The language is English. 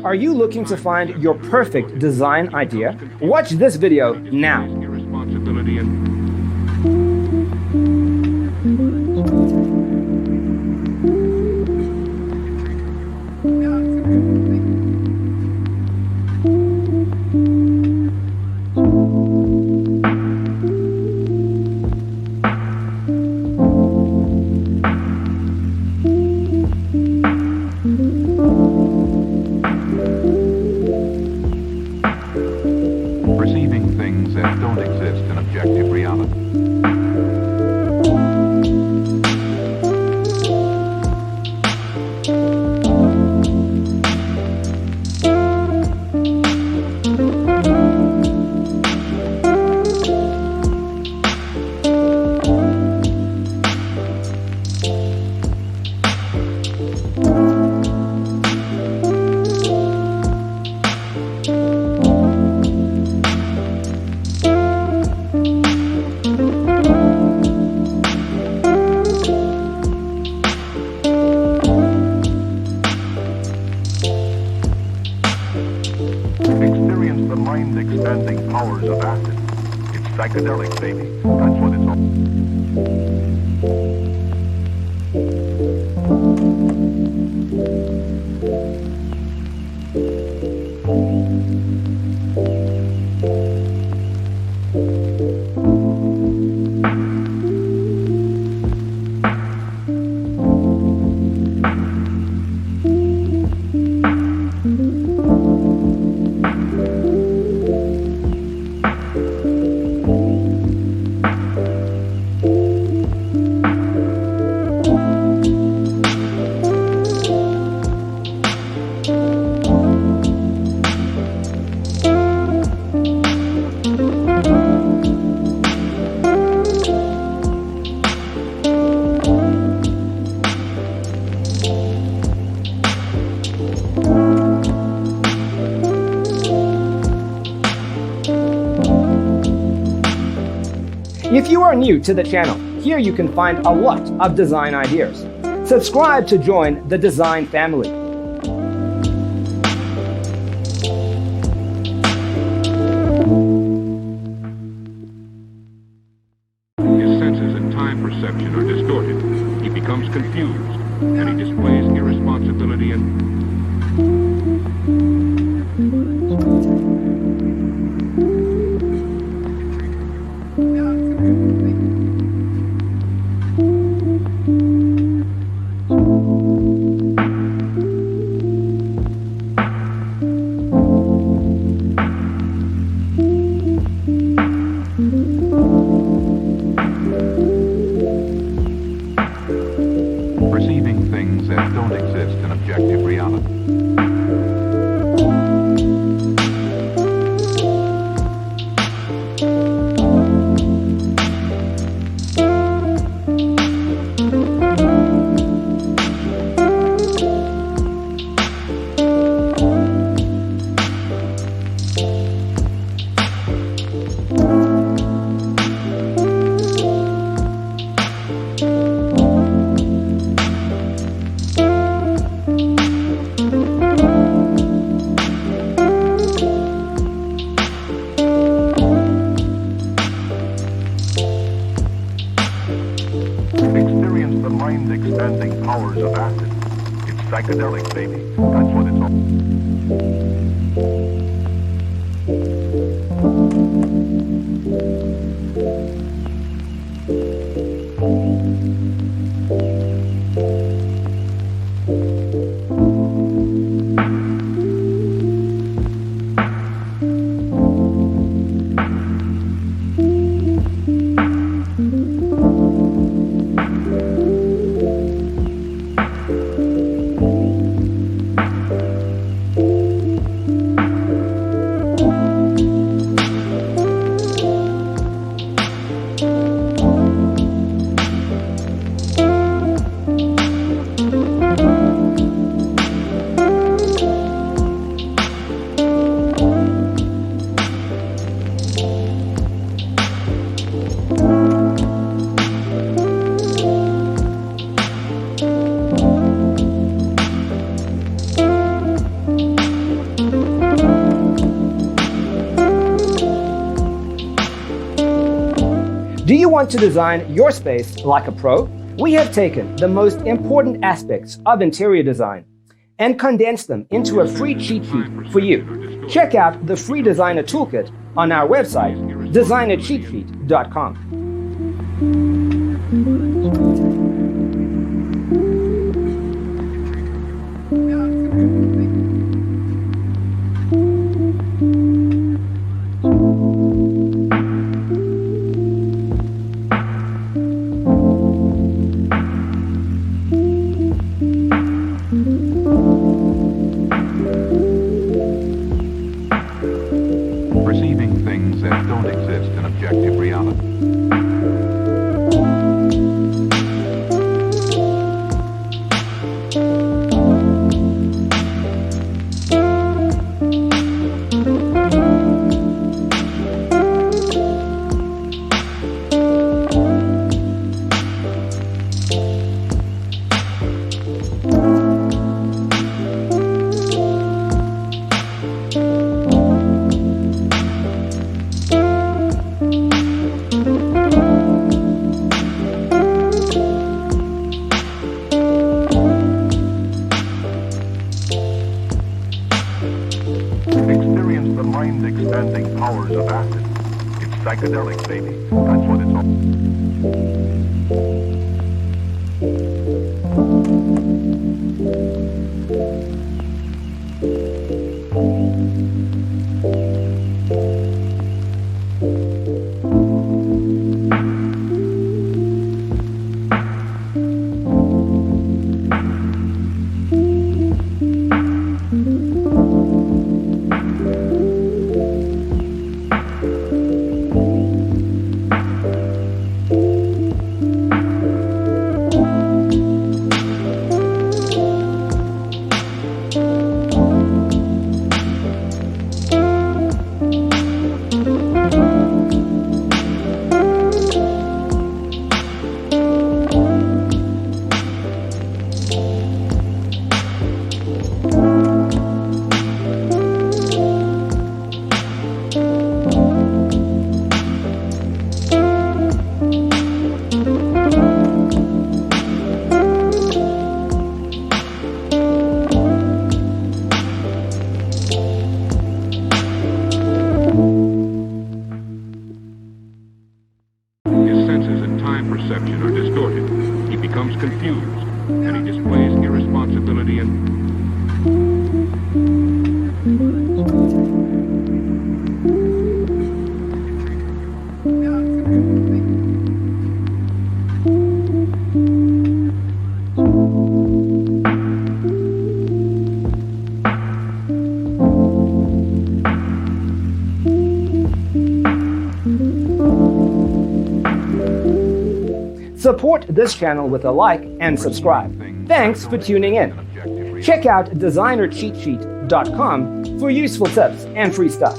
Are you looking to find your perfect design idea? Watch this video now. Irresponsibility and perceiving things that don't exist in objective reality. Experience the mind-expanding powers of acid. It's psychedelic, baby. That's what it's all. If you are new to the channel, here you can find a lot of design ideas. Subscribe to join the design family. His senses and time perception are distorted. He becomes confused, and he displays irresponsibility and perceiving things that don't exist in objective reality. Experience the mind-expanding powers of acid. It's psychedelic, baby. That's what it's all. want to design your space like a pro? We have taken the most important aspects of interior design and condensed them into a free cheat sheet for you. Check out the free designer toolkit on our website, designercheatsheet.com. Perceiving things that don't exist in objective reality. Experience the mind-expanding powers of acid. It's psychedelic, baby. That's what it's all. His senses and time perception are distorted. He becomes confused, and he displays irresponsibility and... Support this channel with a like and subscribe. Thanks for tuning in. Check out designercheatsheet.com for useful tips and free stuff.